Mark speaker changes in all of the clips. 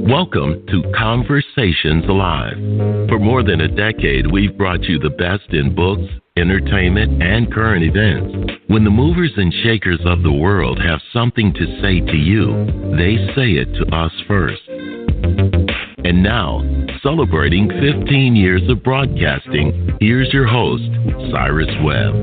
Speaker 1: Welcome to Conversations Live. For more than a decade, we've brought you the best in books, entertainment, and current events. When the movers and shakers of the world have something to say to you, they say it to us first. And now, celebrating 15 years of broadcasting, here's your host, Cyrus Webb.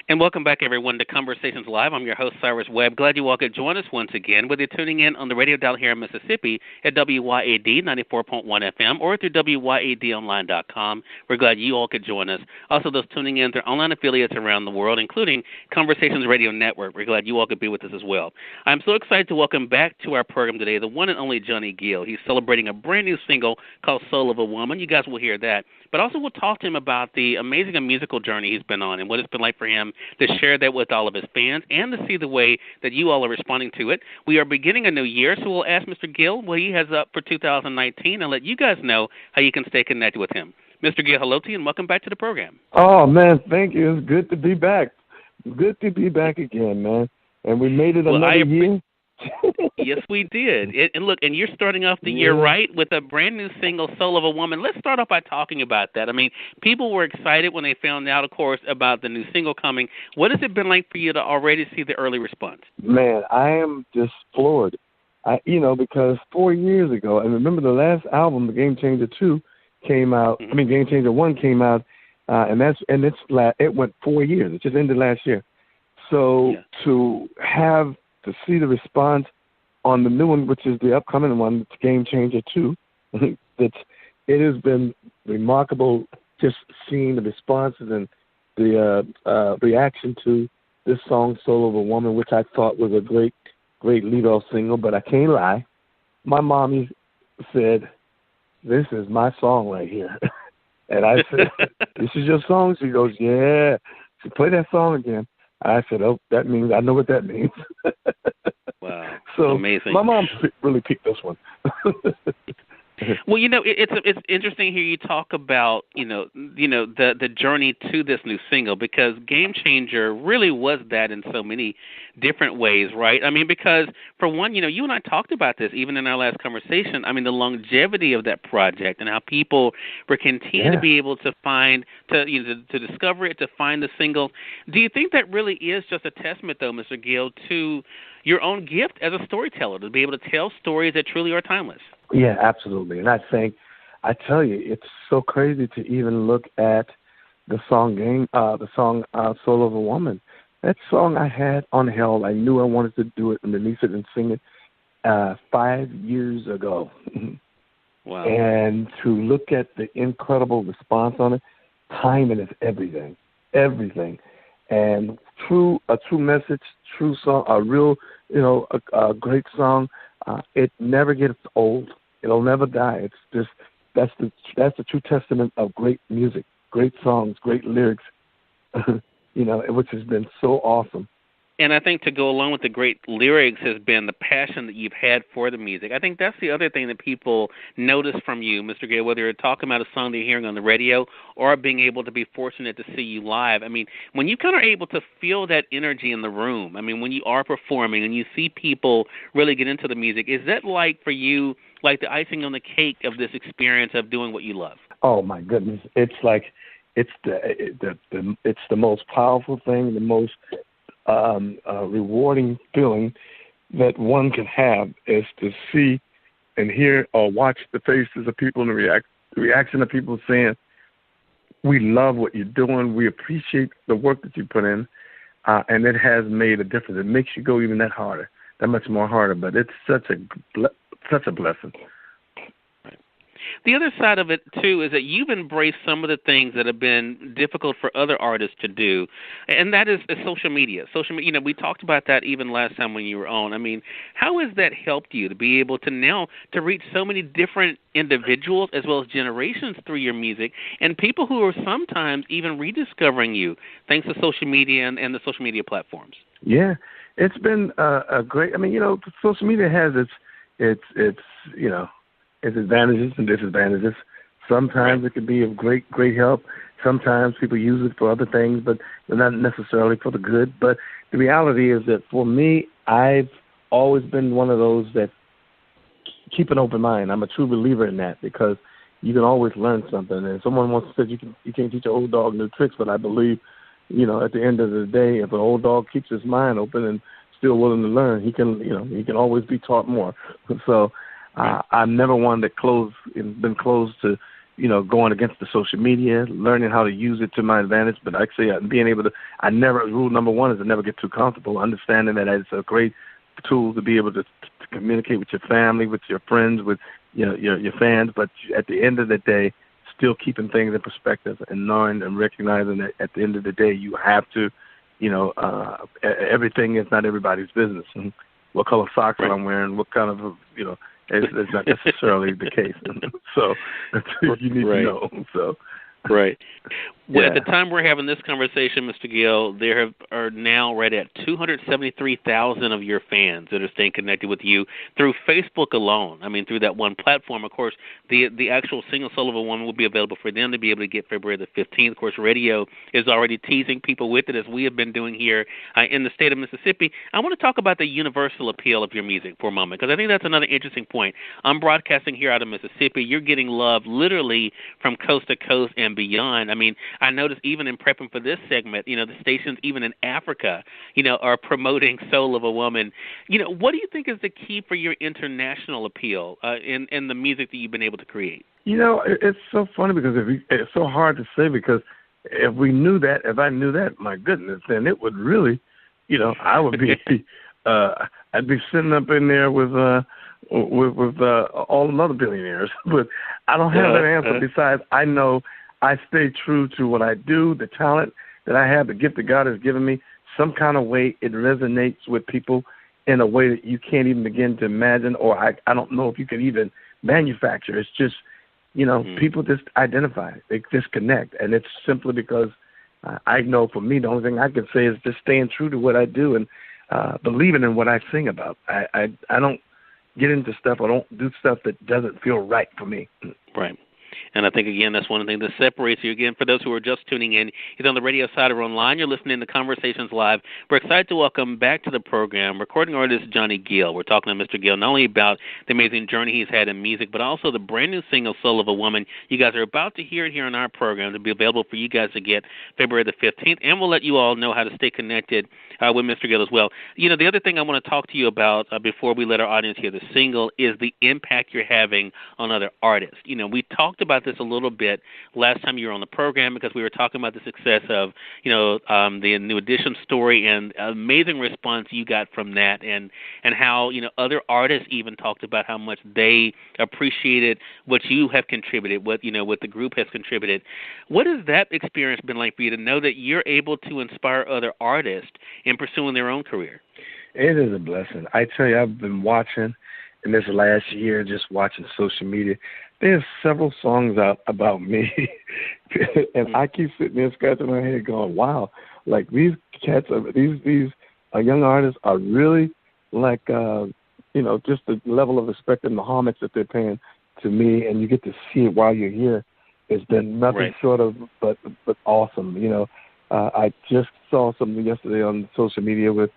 Speaker 2: And welcome back, everyone, to Conversations Live. I'm your host, Cyrus Webb. Glad you all could join us once again, whether you're tuning in on the radio dial here in Mississippi at WYAD 94.1 FM or through WYADonline.com. We're glad you all could join us. Also, those tuning in through online affiliates around the world, including Conversations Radio Network. We're glad you all could be with us as well. I'm so excited to welcome back to our program today the one and only Johnny Gill. He's celebrating a brand new single called Soul of a Woman. You guys will hear that. But also we'll talk to him about the amazing musical journey he's been on and what it's been like for him to share that with all of his fans and to see the way that you all are responding to it. We are beginning a new year, so we'll ask Mr. Gill what he has up for 2019 and let you guys know how you can stay connected with him. Mr. Gill, hello to you and welcome back to the program.
Speaker 3: Oh, man, thank you. It's good to be back. Good to be back again, man. And we made it another year.
Speaker 2: Yes, we did. And look, and you're starting off the year right with a brand new single, Soul of a Woman. Let's start off by talking about that. I mean, people were excited when they found out, of course, about the new single coming. What has it been like for you to already see the early response?
Speaker 3: Man, I am just floored. Because 4 years ago, and remember the last album, The Game Changer 2, came out. Mm-hmm. I mean, Game Changer 1 came out, it went 4 years. It just ended last year. So to see the response on the new one, which is the upcoming one, it's Game Changer 2, it has been remarkable just seeing the responses and the reaction to this song, Soul of a Woman, which I thought was a great lead-off single, but I can't lie. My mommy said, "This is my song right here." And I said, "This is your song?" She goes, "Yeah." She played that song again. I said, "Oh, that means I know what that means."
Speaker 2: Wow,
Speaker 3: so
Speaker 2: amazing.
Speaker 3: My mom really picked this one.
Speaker 2: Well, it's interesting here you talk about the journey to this new single, because Game Changer really was that in so many different ways, right? I mean, because for one, you and I talked about this even in our last conversation. I mean, the longevity of that project and how people were continuing to be able to find to discover it, to find the singles. Do you think that really is just a testament, though, Mr. Gill, to your own gift as a storyteller, to be able to tell stories that truly are timeless?
Speaker 3: Yeah, absolutely. And I tell you, it's so crazy to even look at the song Soul of a Woman. That song I had on Hell, I knew I wanted to do it and release it and sing it 5 years ago.
Speaker 2: Wow.
Speaker 3: And to look at the incredible response on it, timing is everything. And a true message, true song, a real, a great song. It never gets old. It'll never die. It's just that's the true testament of great music, great songs, great lyrics. Which has been so awesome.
Speaker 2: And I think to go along with the great lyrics has been the passion that you've had for the music. I think that's the other thing that people notice from you, Mr. Gill, whether you're talking about a song they're hearing on the radio or being able to be fortunate to see you live. I mean, when you kind of are able to feel that energy in the room, I mean, when you are performing and you see people really get into the music, is that like for you, like the icing on the cake of this experience of doing what you love?
Speaker 3: Oh, my goodness. It's like it's the most powerful thing, the most rewarding feeling that one can have is to see and hear or watch the faces of people and the reaction of people saying, "We love what you're doing. We appreciate the work that you put in," and it has made a difference. It makes you go even that much more harder. But it's such a blessing.
Speaker 2: The other side of it, too, is that you've embraced some of the things that have been difficult for other artists to do, and that is social media. We talked about that even last time when you were on. I mean, how has that helped you to be able to now to reach so many different individuals as well as generations through your music, and people who are sometimes even rediscovering you thanks to social media and the social media platforms?
Speaker 3: Yeah, it's been a great. I mean, social media has its advantages and disadvantages. Sometimes it can be of great help. Sometimes people use it for other things, but not necessarily for the good. But the reality is that for me, I've always been one of those that keep an open mind. I'm a true believer in that because you can always learn something. And someone once said you can't teach an old dog new tricks, but I believe, at the end of the day, if an old dog keeps his mind open and still willing to learn, he can always be taught more. So I'm never one that been closed to, going against the social media, learning how to use it to my advantage. But actually, being able to, rule number one is to never get too comfortable, understanding that it's a great tool to be able to communicate with your family, with your friends, with your fans. But at the end of the day, still keeping things in perspective and knowing and recognizing that at the end of the day, you have to, everything is not everybody's business. And what color socks I'm wearing, what kind of, it's not necessarily the case. So you need to know. So.
Speaker 2: Right. Well, at the time we're having this conversation, Mr. Gill, there are now right at 273,000 of your fans that are staying connected with you through Facebook alone. I mean, through that one platform. Of course, the actual single Soul of a Woman will be available for them to be able to get February the 15th. Of course, radio is already teasing people with it, as we have been doing here in the state of Mississippi. I want to talk about the universal appeal of your music for a moment, because I think that's another interesting point. I'm broadcasting here out of Mississippi. You're getting love literally from coast to coast and beyond. I mean, I noticed even in prepping for this segment, the stations even in Africa, are promoting Soul of a Woman. What do you think is the key for your international appeal in the music that you've been able to create?
Speaker 3: It's so funny because it's so hard to say, because if I knew that, my goodness, then it would really, I would be, I'd be sitting up in there with all the other billionaires. But I don't have that answer. Besides, I know I stay true to what I do, the talent that I have, the gift that God has given me. Some kind of way it resonates with people in a way that you can't even begin to imagine, or I don't know if you can even manufacture. It's just, people just identify. They just connect. And it's simply because I know for me, the only thing I can say is just staying true to what I do and believing in what I sing about. I don't get into stuff. I don't do stuff that doesn't feel right for me.
Speaker 2: Right. And I think, again, that's one of the things that separates you. Again, for those who are just tuning in, either on the radio side or online, you're listening to Conversations Live. We're excited to welcome back to the program recording artist Johnny Gill. We're talking to Mr. Gill not only about the amazing journey he's had in music, but also the brand new single, Soul of a Woman. You guys are about to hear it here on our program. It'll be available for you guys to get February the 15th, and we'll let you all know how to stay connected with Mr. Gill as well. The other thing I want to talk to you about before we let our audience hear the single is the impact you're having on other artists. We talked about this a little bit last time you were on the program, because we were talking about the success of, the New Edition story and amazing response you got from that, and how, other artists even talked about how much they appreciated what you have contributed, what the group has contributed. What has that experience been like for you to know that you're able to inspire other artists in pursuing their own career?
Speaker 3: It is a blessing. I tell you, I've been watching in this last year, just watching social media. There's several songs out about me, and I keep sitting there scratching my head going, wow, like these cats, these young artists are really like, just the level of respect and the homage that they're paying to me, and you get to see it while you're here. It's been nothing short of but awesome. I just saw something yesterday on social media with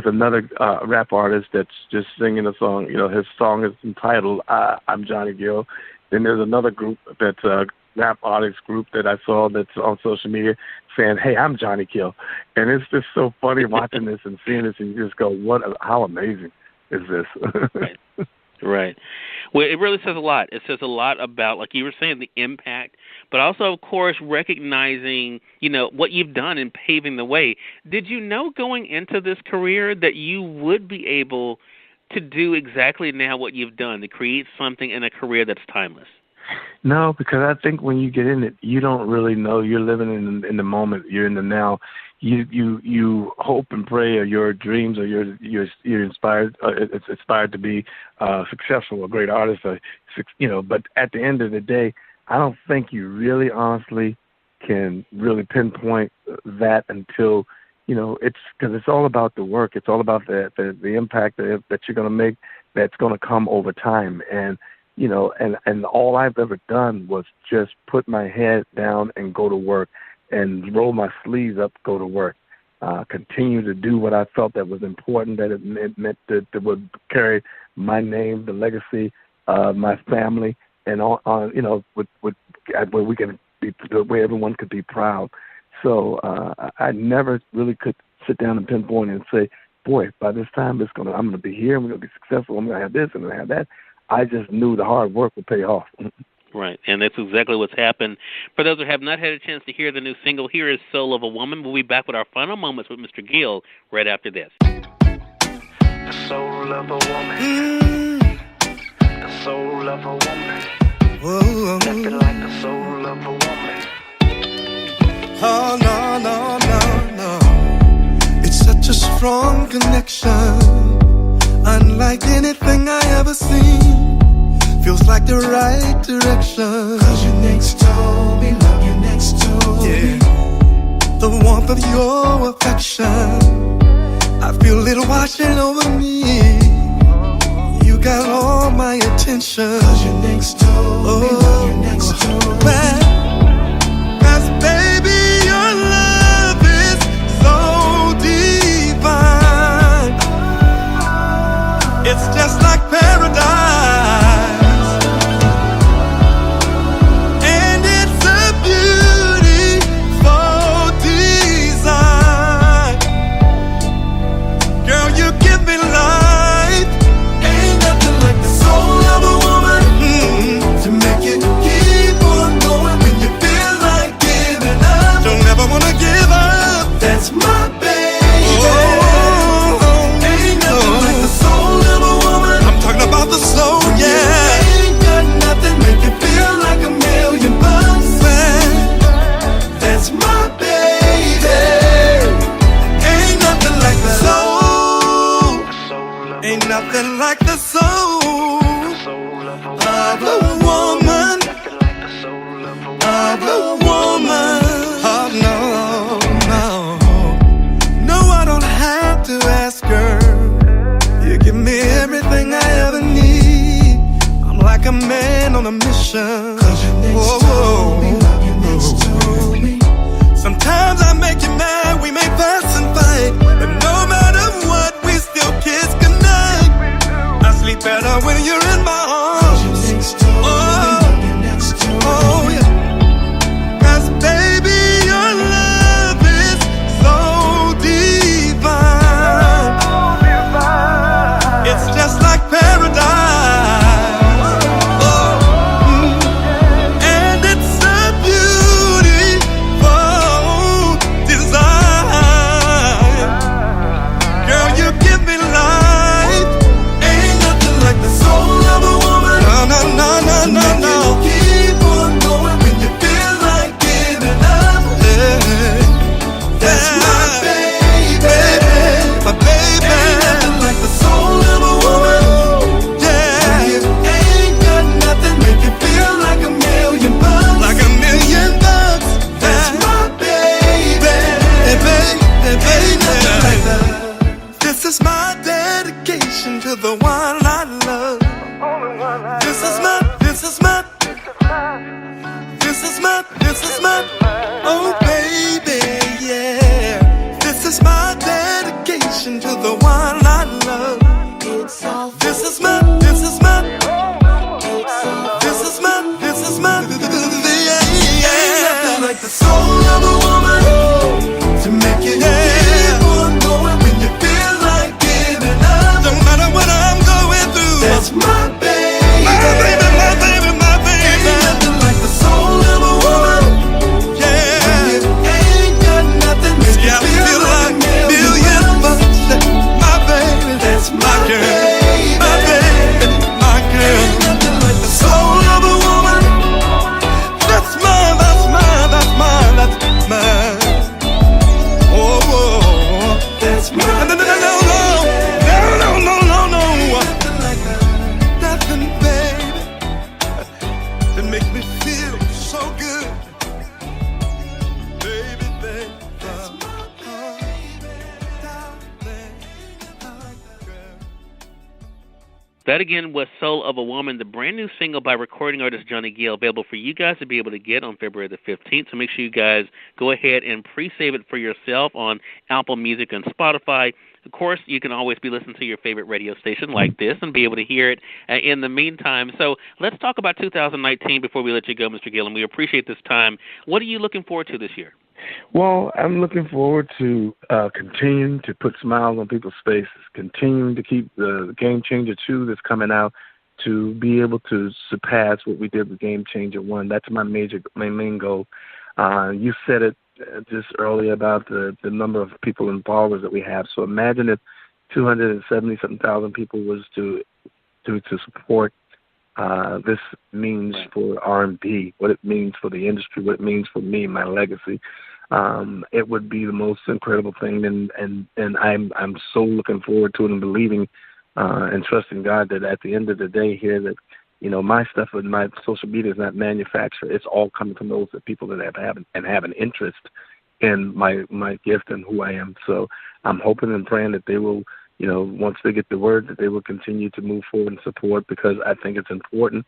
Speaker 3: another rap artist that's just singing a song. His song is entitled I'm Johnny Gill. Then there's another group that's a rap artist group that I saw that's on social media saying, hey, I'm Johnny Gill. And it's just so funny watching this and seeing this, and you just go, how amazing is this?
Speaker 2: Right. Well, it really says a lot. It says a lot about, like you were saying, the impact, but also, of course, recognizing, what you've done in paving the way. Did you know going into this career that you would be able to do exactly now what you've done, to create something in a career that's timeless?
Speaker 3: No, because I think when you get in it, you don't really know. You're living in the moment. You're in the now. You hope and pray, or your dreams, or you're inspired. It's inspired to be successful, a great artist, But at the end of the day, I don't think you really, honestly, can really pinpoint that until it's because it's all about the work. It's all about the impact that you're going to make. That's going to come over time, and and all I've ever done was just put my head down and go to work and roll my sleeves up, go to work. continue to do what I felt that was important, that it meant that would carry my name, the legacy of my family, and on where we can be, where everyone could be proud. So I never really could sit down and pinpoint and say, boy, by this time I'm going to be here, I'm going to be successful, I'm going to have this, I'm going to have that. I just knew the hard work would pay off.
Speaker 2: Right, and that's exactly what's happened. For those who have not had a chance to hear the new single, here is Soul of a Woman. We'll be back with our final moments with Mr. Gill right after this.
Speaker 4: The soul of a woman. The soul of a woman. Whoa. Nothing like the soul of a woman.
Speaker 5: Oh, no. It's such a strong connection, unlike anything I ever seen. Feels like the right direction. 'Cause you're next to me, love you next to me. The warmth of your affection, I feel it washing over me. You got all my attention. 'Cause you're next to me, love you next to me. 'Cause baby, your love is so divine. It's just like paradise. Nothing like the soul of a woman, of a woman. Oh no, I don't have to ask her. You give me everything I ever need. I'm like a man on a mission. 'Cause you're next to me, love you next to me. Sometimes I make you mad, we may fuss and fight, but no matter what, we still kiss goodnight. Sleep better when you're in my arms. Oh yeah. 'Cause baby, your love is so divine. It's just like paradise. And it's a beautiful design. Girl, you give me life. The soul of a woman. No. Keep on going when you feel like giving up. That's my baby. My baby. Ain't nothing like the soul of a woman. Yeah. You ain't got nothing make you feel like $1 million. Like $1 million. That's my baby. Hey, baby. Ain't nothing like that. This is my dedication to the one I love. This is my, oh baby, yeah. This is my dedication to the one I love. This is my, yeah. Ain't nothing like the soul of a woman to make you keep on going when you feel like giving up. No matter what I'm going through, that's my baby. My baby. Ain't nothing like the soul of a woman. Yeah. When you ain't got nothing, make you feel like $1 million. My baby, that's my girl. My baby, my girl. Ain't nothing like the soul of a woman. That's mine. Oh, that's mine. No. Nothing, baby, that makes me feel so good. Baby. That's my baby, darling.
Speaker 2: That again was Soul of a Woman, the brand new single by recording artist Johnny Gill, available for you guys to be able to get on February the 15th. So make sure you guys go ahead and pre-save it for yourself on Apple Music and Spotify. Of course, you can always be listening to your favorite radio station like this and be able to hear it in the meantime. So let's talk about 2019 before we let you go, Mr. Gill, and we appreciate this time. What are you looking forward to this year?
Speaker 3: Well, I'm looking forward to continuing to put smiles on people's faces, continuing to keep the Game Changer 2 that's coming out, to be able to surpass what we did with Game Changer 1. That's my main goal. You said it just earlier about the number of people and followers that we have. So imagine if 270-something thousand people was to support this means for R&B, what it means for the industry, what it means for me, my legacy. It would be the most incredible thing, and I'm so looking forward to it and believing and trusting God that at the end of the day here that, you know, my stuff and my social media is not manufactured. It's all coming from those people that have an interest in my gift and who I am. So I'm hoping and praying that they will, you know, once they get the word, that they will continue to move forward and support, because I think it's important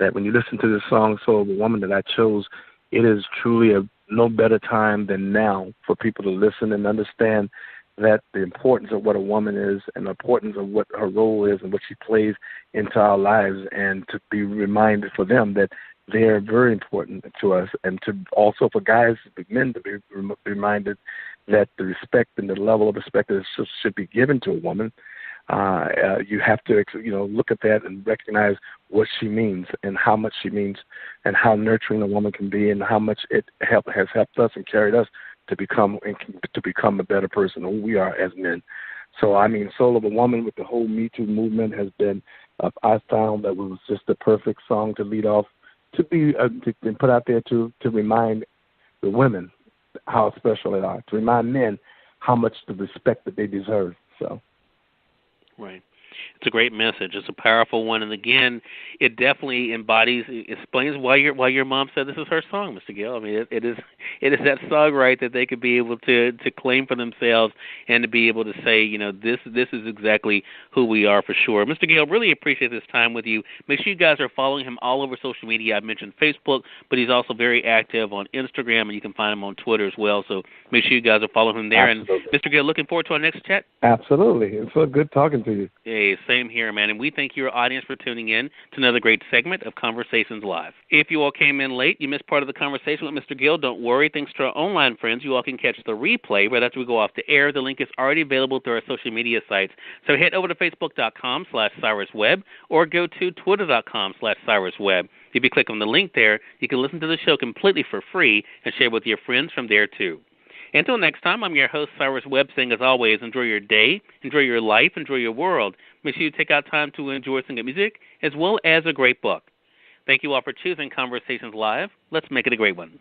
Speaker 3: that when you listen to this song, Soul of a Woman, that I chose, it is truly no better time than now for people to listen and understand that the importance of what a woman is and the importance of what her role is and what she plays into our lives, and to be reminded for them that they are very important to us, and to also for guys, men, to be reminded that the respect and the level of respect that should be given to a woman, you have to, you know, look at that and recognize what she means and how much she means and how nurturing a woman can be and how much it has helped us and carried us to become a better person who we are as men. So, I mean, Soul of a Woman with the whole Me Too movement has been, I found that it was just the perfect song to lead off, to be to put out there to remind the women how special they are, to remind men how much the respect that they deserve. So,
Speaker 2: right. It's a great message. It's a powerful one, and again, it definitely explains why your mom said this is her song, Mr. Gill. I mean, it is that song, right, that they could be able to claim for themselves and to be able to say, you know, this is exactly who we are for sure. Mr. Gill, really appreciate this time with you. Make sure you guys are following him all over social media. I mentioned Facebook, but he's also very active on Instagram, and you can find him on Twitter as well. So make sure you guys are following him there.
Speaker 3: Absolutely.
Speaker 2: And Mr. Gill, looking forward to our next chat.
Speaker 3: Absolutely. It's so good talking to you.
Speaker 2: Hey, same here, man. And we thank your audience for tuning in to another great segment of Conversations Live. If you all came in late, you missed part of the conversation with Mr. Gill, don't worry. Thanks to our online friends, you all can catch the replay right after we go off the air. The link is already available through our social media sites. So head over to Facebook.com/CyrusWebb or go to Twitter.com/CyrusWebb. If you click on the link there, you can listen to the show completely for free and share with your friends from there too. Until next time, I'm your host, Cyrus Webb, saying as always, enjoy your day, enjoy your life, enjoy your world. Make sure you take out time to enjoy some good music as well as a great book. Thank you all for choosing Conversations Live. Let's make it a great one.